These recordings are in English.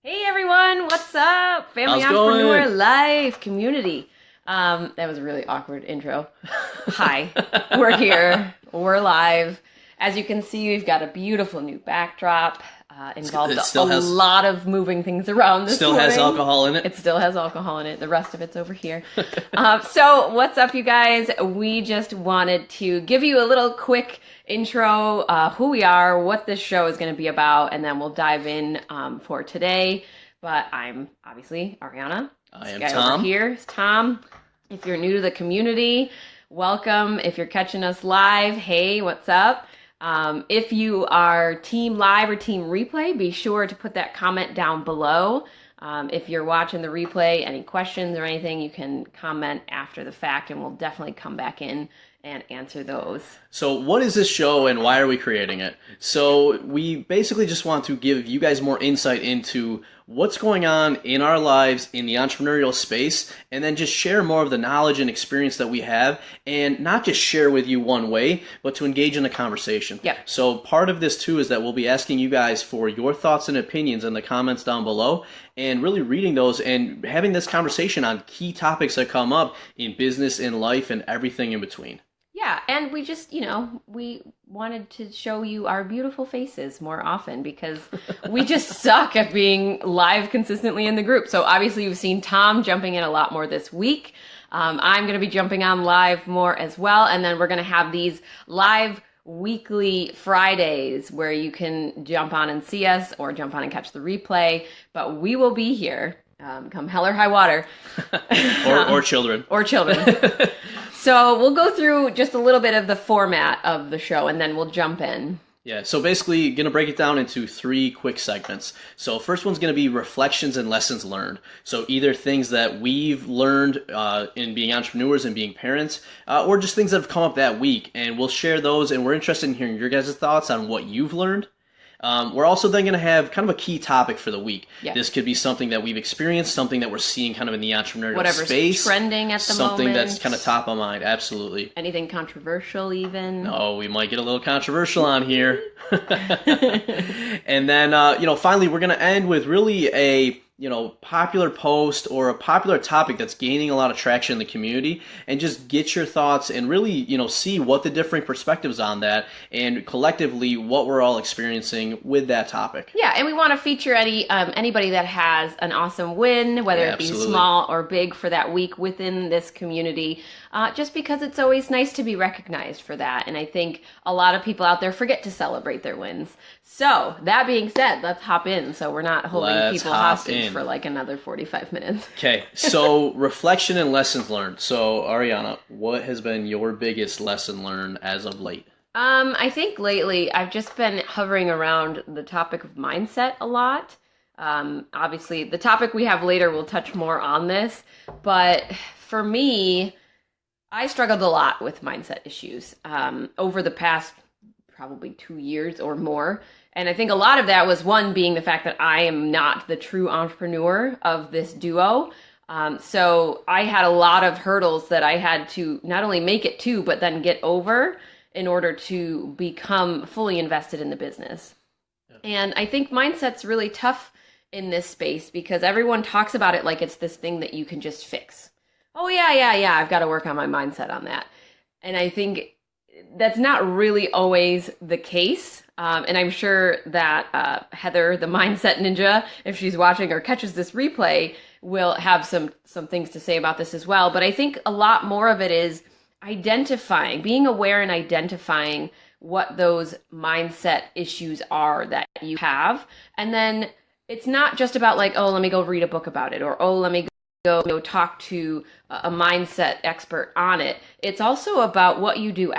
Hey everyone, what's up? Family How's it Entrepreneur going? Life community. That was a really awkward intro. Hi, we're here, we're live. As you can see, we've got a beautiful new backdrop. Involved It still a has lot of moving things around this still morning. has alcohol in it. It still has alcohol in it. The rest of it's over here. So what's up, you guys? We just wanted to give you a little quick intro, who we are, what this show is going to be about, and then we'll dive in for today. But I'm obviously Ariana. I am This guy Tom. over here is Tom. If you're new to the community, welcome. If you're catching us live, hey, what's up? If you are team live or team replay, be sure to put that comment down below. If you're watching the replay, any questions or anything, you can comment after the fact and we'll definitely come back in and answer those. So what is this show and why are we creating it? So we basically just want to give you guys more insight into what's going on in our lives in the entrepreneurial space, and then just share more of the knowledge and experience that we have, and not just share with you one way, but to engage in a conversation. Yep. So part of this too is that we'll be asking you guys for your thoughts and opinions in the comments down below, and really reading those and having this conversation on key topics that come up in business, in life, and everything in between. Yeah, and we just, we wanted to show you our beautiful faces more often because we just suck at being live consistently in the group. So obviously you've seen Tom jumping in a lot more this week. I'm going to be jumping on live more as well. And then we're going to have these live weekly Fridays where you can jump on and see us or jump on and catch the replay. But we will be here come hell or high water. or children. Or children. So we'll go through just a little bit of the format of the show and then we'll jump in. Yeah, so basically going to break it down into 3 quick segments. So first one's going to be reflections and lessons learned. So either things that we've learned in being entrepreneurs and being parents, or just things that have come up that week. And we'll share those, and we're interested in hearing your guys' thoughts on what you've learned. We're also then going to have kind of a key topic for the week. Yeah. This could be something that we've experienced, something that we're seeing kind of in the entrepreneurial Whatever's space. trending at the something moment. that's kind of top of mind, absolutely. Anything controversial even. Oh, we might get a little controversial on here. And then, finally, we're going to end with really a popular post or a popular topic that's gaining a lot of traction in the community, and just get your thoughts and really, see what the different perspectives on that and collectively what we're all experiencing with that topic. Yeah, and we want to feature anybody that has an awesome win, whether it be absolutely. small or big for that week within this community, just because it's always nice to be recognized for that. And I think a lot of people out there forget to celebrate their wins. So that being said, let's hop in so we're not holding people hostage for like another 45 minutes. Okay, so reflection and lessons learned. So Ariana, what has been your biggest lesson learned as of late? I think lately I've just been hovering around the topic of mindset a lot. Obviously, the topic we have later will touch more on this, but for me, I struggled a lot with mindset issues over the past probably 2 years or more. And I think a lot of that was, one, being the fact that I am not the true entrepreneur of this duo. So I had a lot of hurdles that I had to not only make it to, but then get over in order to become fully invested in the business. Yeah. And I think mindset's really tough in this space because everyone talks about it like it's this thing that you can just fix. Oh, yeah, I've got to work on my mindset on that. And I think that's not really always the case. And I'm sure that Heather, the mindset ninja, if she's watching or catches this replay, will have some things to say about this as well. But I think a lot more of it is being aware and identifying what those mindset issues are that you have. And then it's not just about like, oh, let me go read a book about it, or, oh, let me go talk to a mindset expert on it. It's also about what you do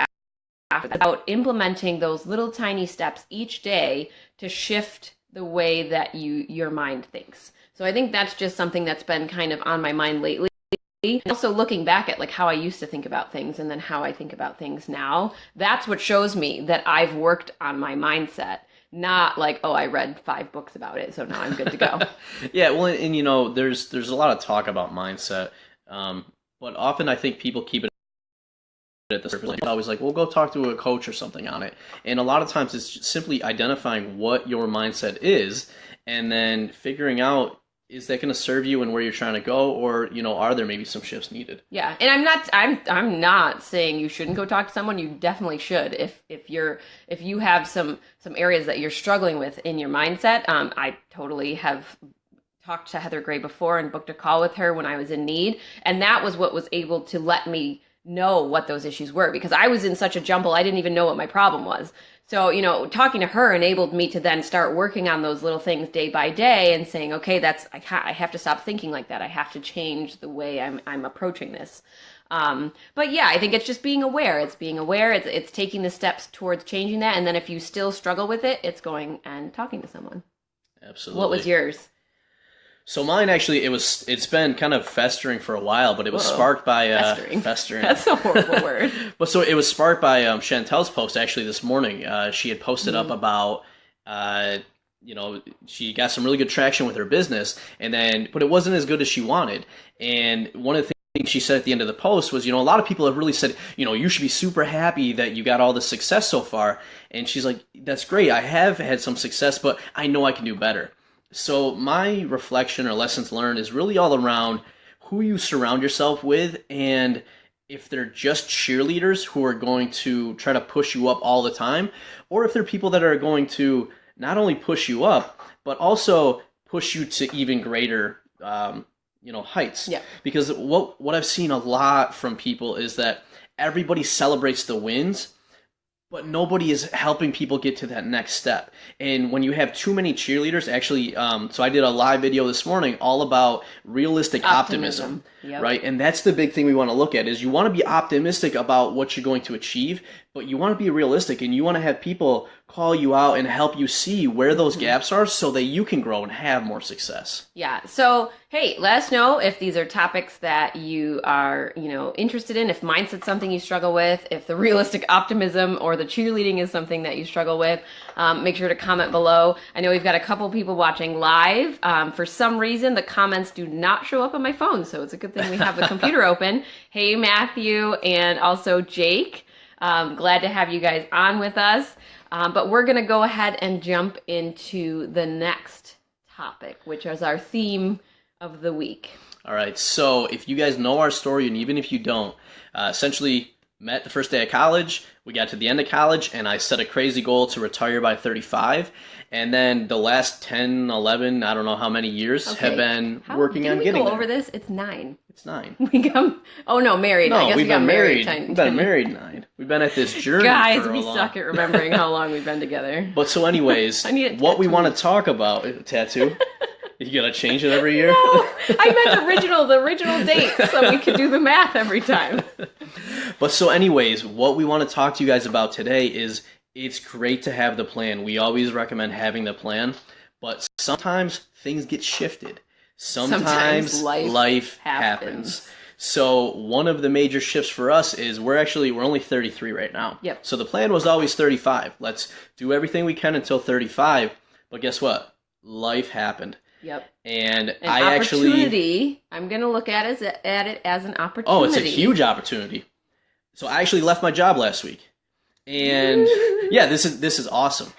about implementing those little tiny steps each day to shift the way that your mind thinks. So I think that's just something that's been kind of on my mind lately. And also looking back at like how I used to think about things and then how I think about things now, that's what shows me that I've worked on my mindset. Not like, oh, I read 5 books about it, so now I'm good to go. Yeah, well, and there's a lot of talk about mindset, but often I think people keep it at the surface. It's always like, well, go talk to a coach or something on it. And a lot of times it's simply identifying what your mindset is and then figuring out, is that going to serve you and where you're trying to go, or are there maybe some shifts needed? Yeah, and I'm not saying you shouldn't go talk to someone. You definitely should. If you have some areas that you're struggling with in your mindset. I totally have talked to Heather Gray before and booked a call with her when I was in need, and that was what was able to let me know what those issues were, because I was in such a jumble, I didn't even know what my problem was. So, talking to her enabled me to then start working on those little things day by day and saying, okay, I have to stop thinking like that. I have to change the way I'm approaching this. But yeah, I think it's just being aware. It's being aware. It's taking the steps towards changing that. And then if you still struggle with it, it's going and talking to someone. Absolutely. What was yours? So mine actually, it's been kind of festering for a while, but it was sparked by festering. That's a horrible word. But so it was sparked by Chantel's post actually this morning. She had posted up about she got some really good traction with her business, but it wasn't as good as she wanted. And one of the things she said at the end of the post was, a lot of people have really said, you should be super happy that you got all the success so far. And she's like, that's great. I have had some success, but I know I can do better. So my reflection or lessons learned is really all around who you surround yourself with, and if they're just cheerleaders who are going to try to push you up all the time, or if they're people that are going to not only push you up, but also push you to even greater heights. Yeah. Because what I've seen a lot from people is that everybody celebrates the wins, but nobody is helping people get to that next step. And when you have too many cheerleaders, actually, so I did a live video this morning all about realistic optimism. Yep. Right? And that's the big thing we want to look at, is you want to be optimistic about what you're going to achieve, but you want to be realistic, and you want to have people call you out and help you see where those gaps are so that you can grow and have more success. Yeah. So, hey, let us know if these are topics that you are, interested in, if mindset's something you struggle with, if the realistic optimism or the cheerleading is something that you struggle with. Make sure to comment below. I know we've got a couple people watching live. For some reason, the comments do not show up on my phone, so it's a good thing we have the computer open. Hey, Matthew, and also Jake. Glad to have you guys on with us. But we're going to go ahead and jump into the next topic, which is our theme of the week. All right. So if you guys know our story, and even if you don't, essentially met the first day of college, we got to the end of college, and I set a crazy goal to retire by 35. And then the last 10, 11, I don't know how many years have been working on getting there. Did we go over this? It's 9. It's 9. Married. No, I guess we've been married. 10. We've been married 9. We've been at this journey Guys, for a we long... suck at remembering how long we've been together. But so anyways, what we want to talk about... Tattoo? You gotta change it every year? No, I meant the original date, so we could do the math every time. But so anyways, what we want to talk to you guys about today is, it's great to have the plan. We always recommend having the plan, but sometimes things get shifted. Sometimes life happens. So one of the major shifts for us is we're only 33 right now. Yep. So the plan was always 35. Let's do everything we can until 35. But guess what? Life happened. Yep. And I'm going to look at it as an opportunity. Oh, it's a huge opportunity. So I actually left my job last week. And yeah, this is awesome.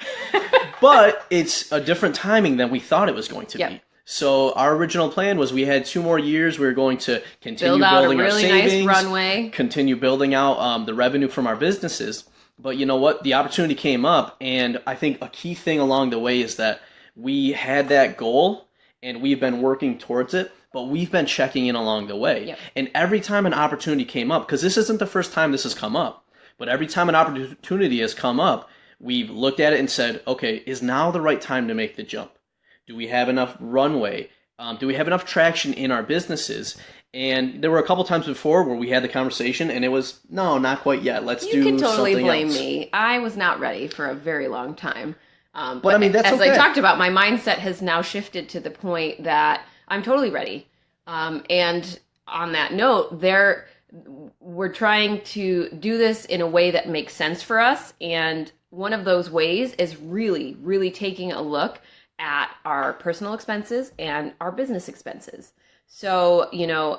But it's a different timing than we thought it was going to be. So our original plan was we had 2 more years. We were going to continue building our savings, nice runway, continue building out the revenue from our businesses. But you know what? The opportunity came up, and I think a key thing along the way is that we had that goal, and we've been working towards it, but we've been checking in along the way. Yep. And every time an opportunity came up, because this isn't the first time this has come up, but every time an opportunity has come up, we've looked at it and said, okay, is now the right time to make the jump? Do we have enough runway? Do we have enough traction in our businesses? And there were a couple times before where we had the conversation, and it was, no, not quite yet. Let's do something else. You can totally blame me. I was not ready for a very long time. But I mean, that's as I talked about, my mindset has now shifted to the point that I'm totally ready. And on that note, we're trying to do this in a way that makes sense for us. And one of those ways is really, really taking a look at our personal expenses and our business expenses. So,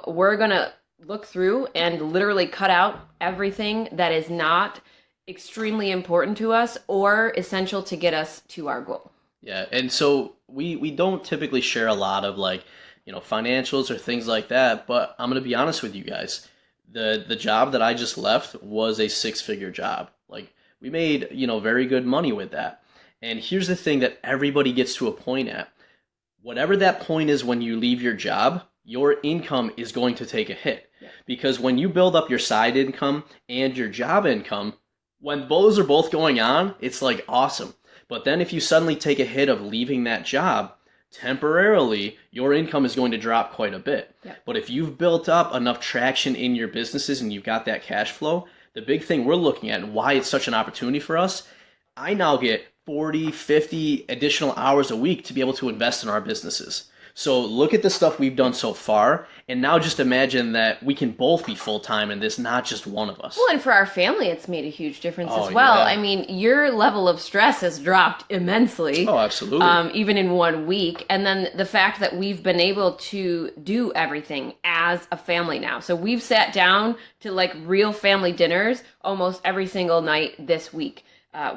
we're going to look through and literally cut out everything that is not extremely important to us or essential to get us to our goal. Yeah, and so we don't typically share a lot of like, financials or things like that, but I'm going to be honest with you guys. The job that I just left was a six-figure job. Like we made, very good money with that. And here's the thing that everybody gets to a point at. Whatever that point is when you leave your job, your income is going to take a hit. Yeah. Because when you build up your side income and your job income, when those are both going on, it's like awesome. But then if you suddenly take a hit of leaving that job, temporarily, your income is going to drop quite a bit. Yep. But if you've built up enough traction in your businesses and you've got that cash flow, the big thing we're looking at and why it's such an opportunity for us, I now get 40, 50 additional hours a week to be able to invest in our businesses. So look at the stuff we've done so far, and now just imagine that we can both be full-time in this, not just one of us. Well, and for our family, it's made a huge difference as well. Yeah. I mean, your level of stress has dropped immensely. Oh, absolutely. Even in 1 week. And then the fact that we've been able to do everything as a family now. So we've sat down to like real family dinners almost every single night this week.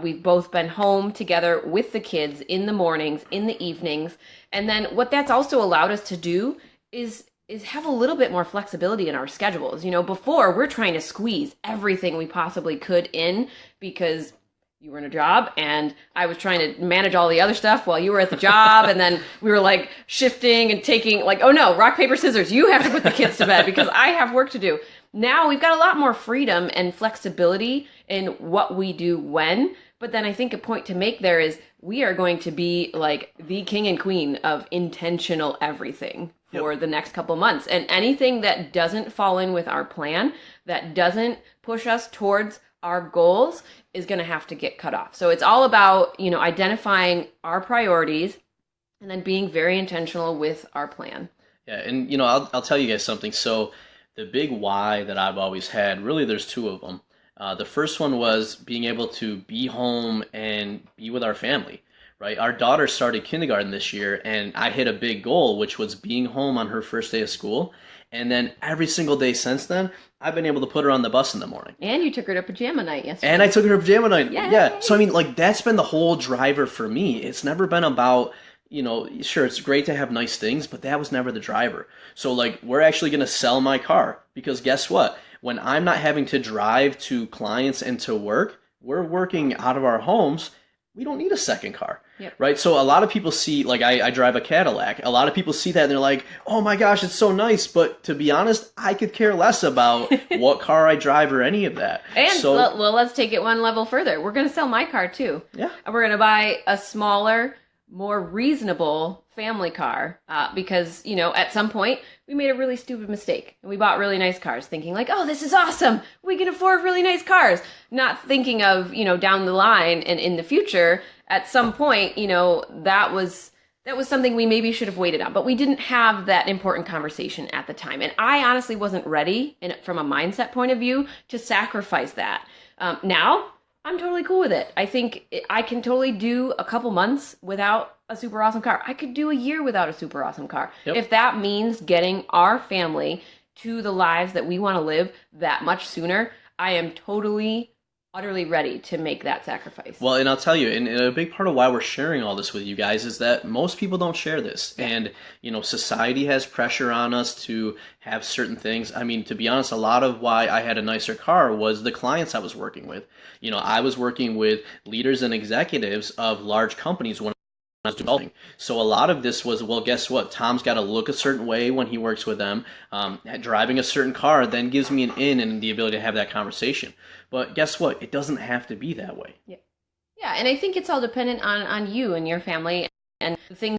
We've both been home together with the kids in the mornings, in the evenings. And then what that's also allowed us to do is have a little bit more flexibility in our schedules. Before we're trying to squeeze everything we possibly could in because you were in a job and I was trying to manage all the other stuff while you were at the job. And then we were like shifting and taking like, oh no, rock, paper, scissors, you have to put the kids to bed because I have work to do. Now we've got a lot more freedom and flexibility in what we do when. But then I think a point to make there is we are going to be like the king and queen of intentional everything for the next couple months. And anything that doesn't fall in with our plan, that doesn't push us towards our goals is going to have to get cut off. So it's all about, identifying our priorities and then being very intentional with our plan. Yeah. And, I'll tell you guys something. So the big why that I've always had, really there's two of them. The first one was being able to be home and be with our family, right? Our daughter started kindergarten this year, and I hit a big goal, which was being home on her first day of school. And then every single day since then, I've been able to put her on the bus in the morning. And you took her to pajama night yesterday. And I took her to pajama night. Yay. Yeah. So, I mean, like, that's been the whole driver for me. It's never been about, sure, it's great to have nice things, but that was never the driver. So, like, we're actually going to sell my car because guess what? When I'm not having to drive to clients and to work, we're working out of our homes. We don't need a second car, right? So a lot of people see, like I drive a Cadillac. A lot of people see that and they're like, oh my gosh, it's so nice. But to be honest, I could care less about what car I drive or any of that. And well, let's take it one level further. We're going to sell my car too. Yeah. And we're going to buy a smaller, more reasonable family car because, at some point we made a really stupid mistake and we bought really nice cars thinking like, oh, this is awesome. We can afford really nice cars. Not thinking of, down the line and in the future at some point, that was something we maybe should have waited on, but we didn't have that important conversation at the time. And I honestly wasn't ready from a mindset point of view to sacrifice that. Now I'm totally cool with it. I think I can totally do a couple months without a super awesome car. I could do a year without a super awesome car. Yep. If that means getting our family to the lives that we want to live that much sooner, I am totally, utterly ready to make that sacrifice. Well, and I'll tell you, and a big part of why we're sharing all this with you guys is that most people don't share this. Yeah. And, society has pressure on us to have certain things. I mean, to be honest, a lot of why I had a nicer car was the clients I was working with. I was working with leaders and executives of large companies when I was developing. So a lot of this was, well, guess what? Tom's got to look a certain way when he works with them. Driving a certain car then gives me an in and the ability to have that conversation. But guess what? It doesn't have to be that way. Yeah. Yeah, and I think it's all dependent on you and your family and the things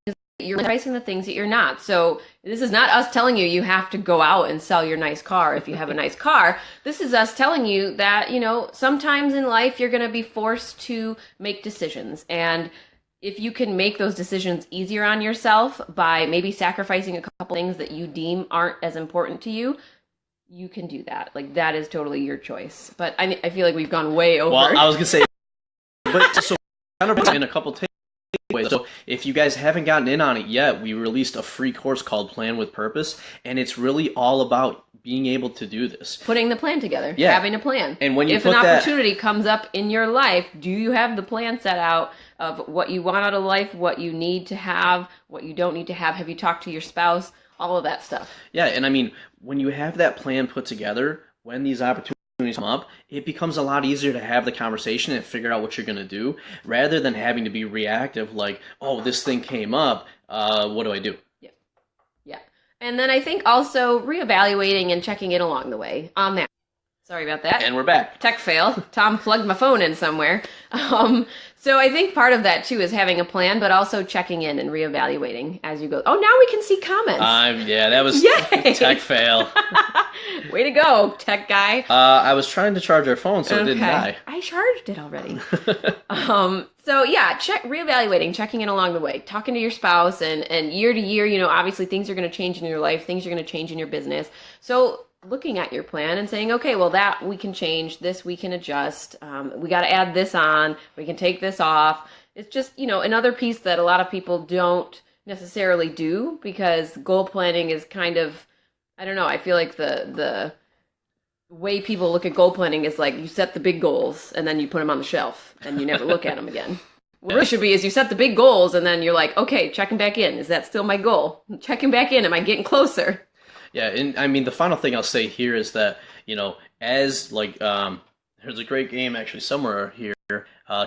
that you're pricing, the things that you're not. So this is not us telling you have to go out and sell your nice car if you have a nice car. This is us telling you that, sometimes in life you're going to be forced to make decisions. And if you can make those decisions easier on yourself by maybe sacrificing a couple things that you deem aren't as important to you, you can do that. Like, that is totally your choice. But I feel like we've gone way over. Well, I was going to say, but so kind of in a couple takeaways. So if you guys haven't gotten in on it yet, we released a free course called Plan with Purpose, and it's really all about being able to do this. Putting the plan together, Yeah. having a plan. And when you if put an that- opportunity comes up in your life, do you have the plan set out of what you want out of life, what you need to have, what you don't need to have? Have you talked to your spouse? All of that stuff. Yeah, and I mean, when you have that plan put together, when these opportunities come up, it becomes a lot easier to have the conversation and figure out what you're going to do, rather than having to be reactive like, oh, this thing came up, what do I do? Yeah. And then I think also reevaluating and checking in along the way on that. Sorry about that. And we're back. Tech fail. Tom plugged my phone in somewhere. So I think part of that too is having a plan, but also checking in and reevaluating as you go. Oh, now we can see comments. Yeah, that was Yay! tech fail. Way to go, tech guy. I was trying to charge our phone, so it didn't die. I charged it already. So yeah, reevaluating, checking in along the way, talking to your spouse, and year to year, obviously things are going to change in your life, things are going to change in your business. So looking at your plan and saying, okay, well, that we can change, this we can adjust, we got to add this on, we can take this off. It's just, another piece that a lot of people don't necessarily do, because goal planning is kind of, I don't know, I feel like the way people look at goal planning is like you set the big goals and then you put them on the shelf and you never look at them again. What it really should be is you set the big goals and then you're like, okay, checking back in. Is that still my goal? Checking back in. Am I getting closer? Yeah, and I mean, the final thing I'll say here is that, as there's a great game actually somewhere here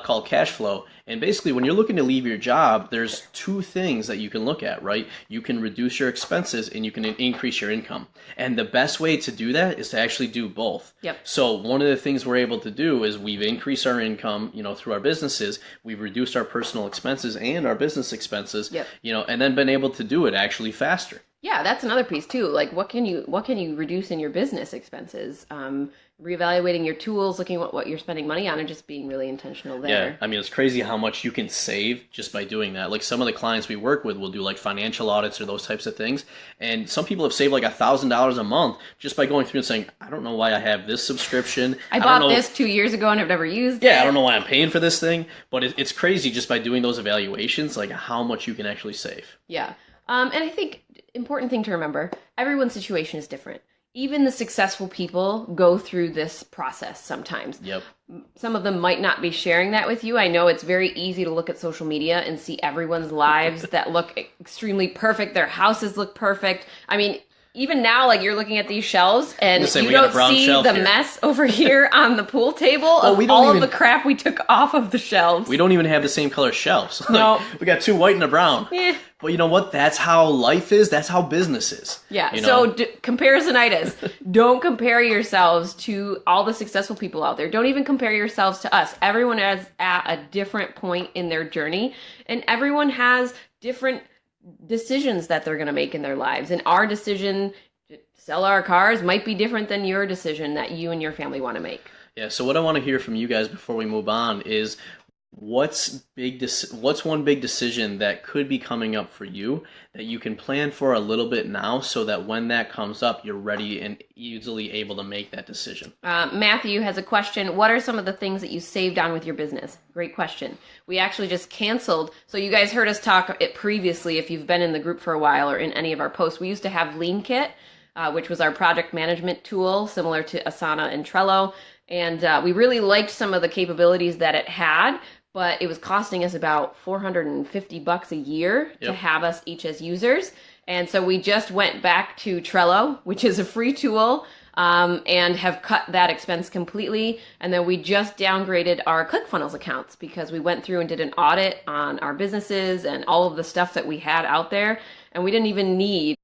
called Cash Flow. And basically, when you're looking to leave your job, there's two things that you can look at, right? You can reduce your expenses and you can increase your income. And the best way to do that is to actually do both. Yep. So one of the things we're able to do is we've increased our income, through our businesses. We've reduced our personal expenses and our business expenses, Yep. And then been able to do it actually faster. Yeah, that's another piece too. Like, what can you reduce in your business expenses? Reevaluating your tools, looking at what you're spending money on, and just being really intentional there. Yeah, I mean, it's crazy how much you can save just by doing that. Like, some of the clients we work with will do like financial audits or those types of things, and some people have saved like $1,000 a month just by going through and saying, I don't know why I have this subscription. I bought this 2 years ago and I've never used it. Yeah, I don't know why I'm paying for this thing, but it's crazy just by doing those evaluations, like how much you can actually save. Yeah. And I think important thing to remember, everyone's situation is different. Even the successful people go through this process sometimes. Yep. Some of them might not be sharing that with you. I know it's very easy to look at social media and see everyone's lives that look extremely perfect. Their houses look perfect. I mean, even now, like, you're looking at these shelves and you don't see the mess over here on the pool table of all of the crap we took off of the shelves. We don't even have the same color shelves. No. We got 2 white and a brown. Yeah. But you know what? That's how life is. That's how business is. Yeah. So comparisonitis. Don't compare yourselves to all the successful people out there. Don't even compare yourselves to us. Everyone is at a different point in their journey, and everyone has different decisions that they're going to make in their lives. And our decision to sell our cars might be different than your decision that you and your family want to make. Yeah. So what I want to hear from you guys before we move on is, what's one big decision that could be coming up for you that you can plan for a little bit now, so that when that comes up, you're ready and easily able to make that decision? Matthew has a question. What are some of the things that you saved on with your business? Great question. We actually just canceled. So you guys heard us talk it previously, if you've been in the group for a while or in any of our posts. We used to have Lean Kit, which was our project management tool, similar to Asana and Trello. And we really liked some of the capabilities that it had, but it was costing us about $450 a year to have us each as users. And so we just went back to Trello, which is a free tool, and have cut that expense completely. And then we just downgraded our ClickFunnels accounts because we went through and did an audit on our businesses and all of the stuff that we had out there. And we didn't even need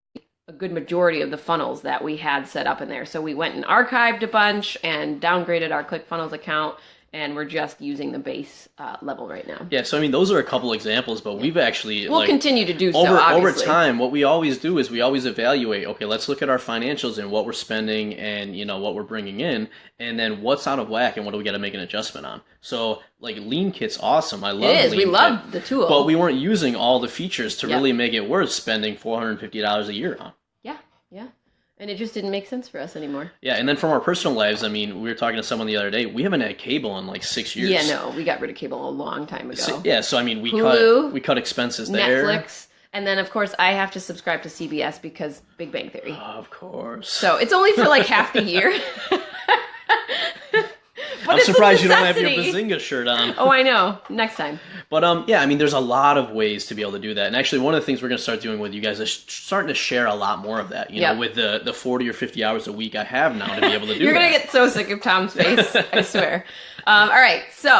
a good majority of the funnels that we had set up in there. So we went and archived a bunch and downgraded our ClickFunnels account. And we're just using the base level right now. Yeah, so I mean, those are a couple examples, but we've actually... We'll continue to do so, over obviously. time, what we always do is we always evaluate, okay, let's look at our financials and what we're spending and, what we're bringing in, and then what's out of whack and what do we got to make an adjustment on. So, like, Lean Kit's awesome. I love Lean Kit. It is. We love the tool. But we weren't using all the features to really make it worth spending $450 a year on. Yeah. And it just didn't make sense for us anymore. Yeah, and then from our personal lives, I mean, we were talking to someone the other day. We haven't had cable in like 6 years. Yeah, no, we got rid of cable a long time ago. So I mean, Hulu, we cut expenses there. Netflix, and then of course I have to subscribe to CBS because Big Bang Theory. Of course. So it's only for like half the year. I'm surprised you don't have your Bazinga shirt on. Oh, I know. Next time. But yeah, I mean, there's a lot of ways to be able to do that. And actually, one of the things we're going to start doing with you guys is starting to share a lot more of that. You know, with the 40 or 50 hours a week I have now to be able to do You're going to get so sick of Tom's face, I swear. All right, so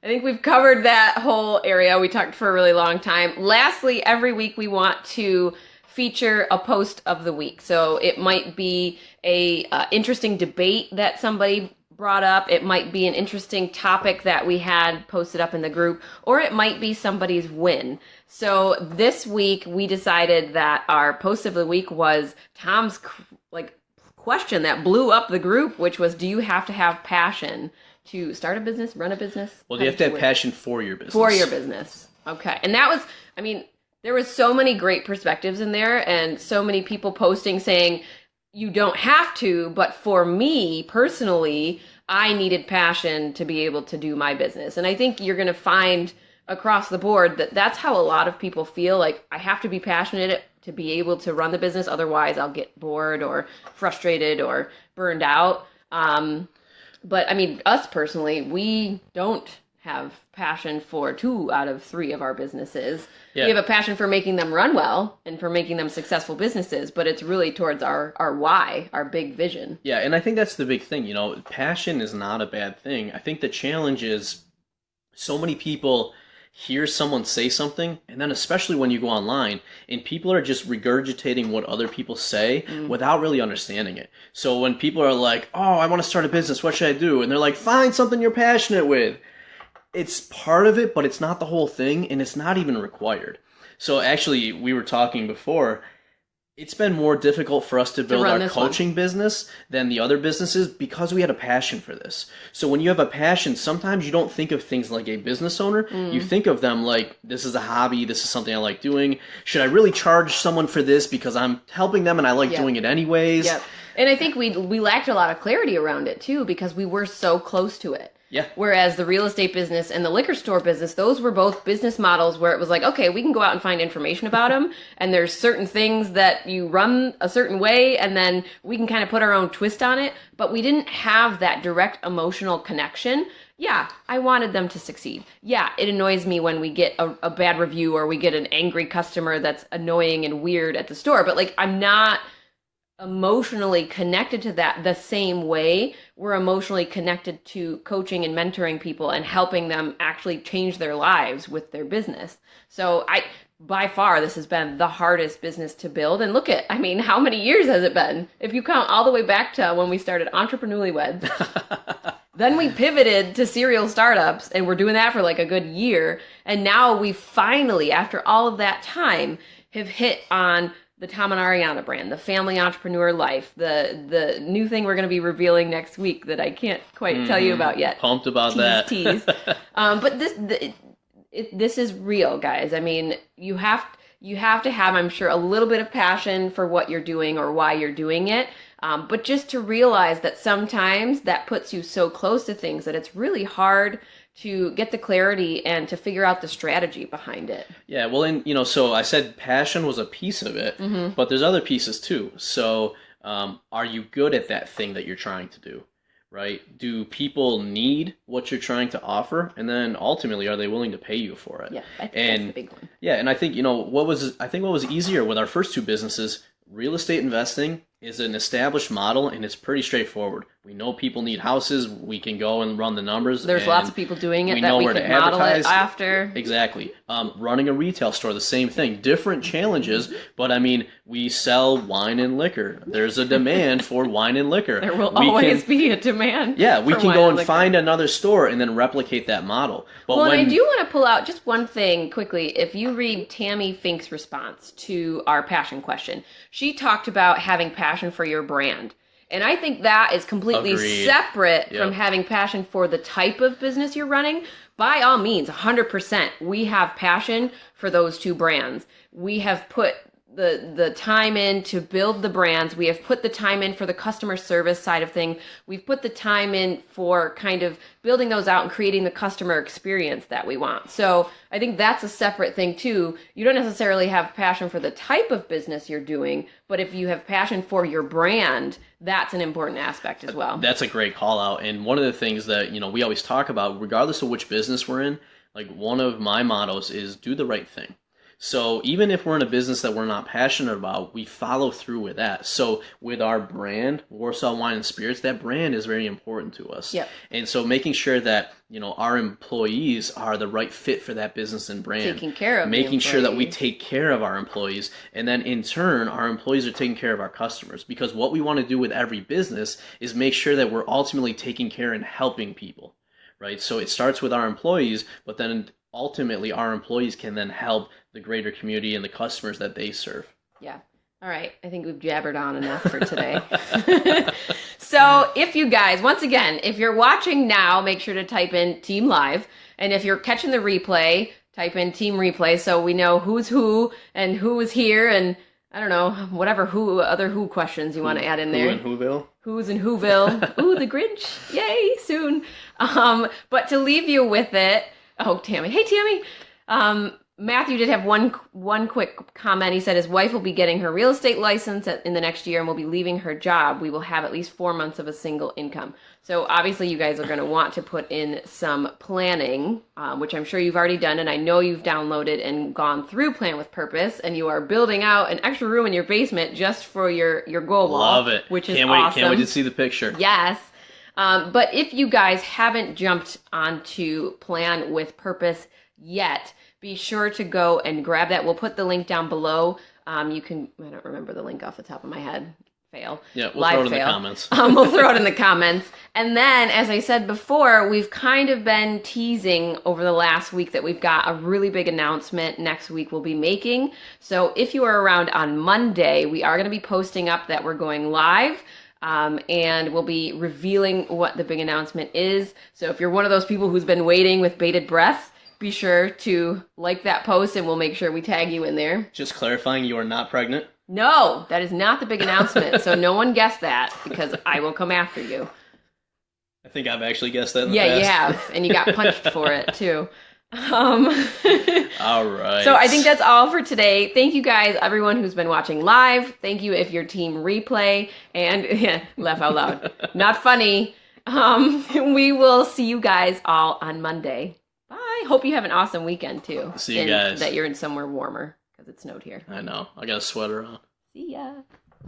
I think we've covered that whole area. We talked for a really long time. Lastly, every week we want to feature a post of the week. So it might be a interesting debate that somebody brought up. It might be an interesting topic that we had posted up in the group, or it might be somebody's win. So this week we decided that our post of the week was Tom's question that blew up the group, which was, do you have to have passion to start a business, run a business? Well, do you have to have passion for your business? For your business. Okay. And that was, I mean, there was so many great perspectives in there and so many people posting saying, you don't have to, but for me personally, I needed passion to be able to do my business. And I think you're going to find across the board that that's how a lot of people feel. Like, I have to be passionate to be able to run the business. Otherwise, I'll get bored or frustrated or burned out. But I mean, us personally, we don't have passion for 2 out of 3 of our businesses. Yeah. We have a passion for making them run well and for making them successful businesses, but it's really towards our why, our big vision. Yeah, and I think that's the big thing. You know, passion is not a bad thing. I think the challenge is so many people hear someone say something, and then especially when you go online, and people are just regurgitating what other people say without really understanding it. So when people are like, oh, I want to start a business, what should I do? And they're like, find something you're passionate with. It's part of it, but it's not the whole thing, and it's not even required. So actually, we were talking before, it's been more difficult for us to build our coaching business than the other businesses because we had a passion for this. So when you have a passion, sometimes you don't think of things like a business owner. You think of them like, this is a hobby, this is something I like doing. Should I really charge someone for this because I'm helping them and I like doing it anyways? Yep. And I think we lacked a lot of clarity around it too because we were so close to it. Yeah. Whereas the real estate business and the liquor store business, those were both business models where it was like, okay, we can go out and find information about them. And there's certain things that you run a certain way and then we can kind of put our own twist on it. But we didn't have that direct emotional connection. Yeah, I wanted them to succeed. Yeah, it annoys me when we get a bad review or we get an angry customer that's annoying and weird at the store. But like, I'm not emotionally connected to that the same way we're emotionally connected to coaching and mentoring people and helping them actually change their lives with their business. So by far, this has been the hardest business to build. And look at, I mean, how many years has it been? If you count all the way back to when we started Entrepreneurly-Weds, then we pivoted to serial startups and we're doing that for like a good year. And now we finally, after all of that time, have hit on the Tom and Ariana brand, the family entrepreneur life, the new thing we're going to be revealing next week that I can't quite tell you about yet. Pumped about that. Tease. But this is real, guys. I mean, you have to have, I'm sure, a little bit of passion for what you're doing or why you're doing it. But just to realize that sometimes that puts you so close to things that it's really hard to get the clarity and to figure out the strategy behind it. Yeah, well, and so I said passion was a piece of it, but there's other pieces too. So are you good at that thing that you're trying to do, right? Do people need what you're trying to offer? And then ultimately, are they willing to pay you for it? Yeah, I think that's the big one. Yeah, and I think, what was easier with our first 2 businesses, real estate investing is an established model and it's pretty straightforward. We know people need houses. We can go and run the numbers. There's lots of people doing it that we can model it after. Exactly. Running a retail store, the same thing. Different challenges, but I mean, we sell wine and liquor. There's a demand for wine and liquor. There will always be a demand. Yeah, we can go and find another store and then replicate that model. But and I do want to pull out just one thing quickly. If you read Tammy Fink's response to our passion question, she talked about having passion for your brand. And I think that is completely separate from having passion for the type of business you're running. By all means, 100%, we have passion for those 2 brands. We have put the time in to build the brands. We have put the time in for the customer service side of things. We've put the time in for kind of building those out and creating the customer experience that we want. So I think that's a separate thing too. You don't necessarily have passion for the type of business you're doing, but if you have passion for your brand, that's an important aspect as well. That's a great call out. And one of the things that, we always talk about, regardless of which business we're in, like one of my mottos is do the right thing. So even if we're in a business that we're not passionate about, we follow through with that. So with our brand, Warsaw Wine and Spirits, that brand is very important to us. Yep. And so making sure that, our employees are the right fit for that business and brand. Taking care of making sure that we take care of our employees. And then in turn, our employees are taking care of our customers. Because what we want to do with every business is make sure that we're ultimately taking care and helping people. Right? So it starts with our employees, but then ultimately our employees can then help the greater community and the customers that they serve. Yeah. All right. I think we've jabbered on enough for today. So if you guys, once again, if you're watching now, make sure to type in Team Live. And if you're catching the replay, type in Team Replay so we know who's who and who is here and I don't know, whatever other who questions you want to add in there. Who in Whoville? Who's in Whoville? Ooh, the Grinch. Yay, soon. But to leave you with it, oh, Tammy. Hey, Tammy. Matthew did have one quick comment. He said his wife will be getting her real estate license in the next year and will be leaving her job. We will have at least 4 months of a single income. So obviously you guys are going to want to put in some planning, which I'm sure you've already done. And I know you've downloaded and gone through Plan with Purpose. And you are building out an extra room in your basement just for your goal wall. Love it. Which is Can't awesome. Can't wait to see the picture. Yes. But if you guys haven't jumped onto Plan with Purpose yet, be sure to go and grab that. We'll put the link down below. You can, I don't remember the link off the top of my head. Fail. Yeah, we'll throw it in the comments. We'll throw it in the comments. And then, as I said before, we've kind of been teasing over the last week that we've got a really big announcement next week we'll be making. So if you are around on Monday, we are going to be posting up that we're going live. And we'll be revealing what the big announcement is. So if you're one of those people who's been waiting with bated breath, be sure to like that post and we'll make sure we tag you in there. Just clarifying, you are not pregnant? No, that is not the big announcement. So no one guessed that because I will come after you. I think I've actually guessed that in the past. Yeah, you have. And you got punched for it too. All right. So I think that's all for today. Thank you guys, everyone who's been watching live. Thank you if you're Team Replay and laugh out loud. Not funny. We will see you guys all on Monday. Bye. Hope you have an awesome weekend too. See you guys. That you're in somewhere warmer because it snowed here. I know. I got a sweater on. See ya.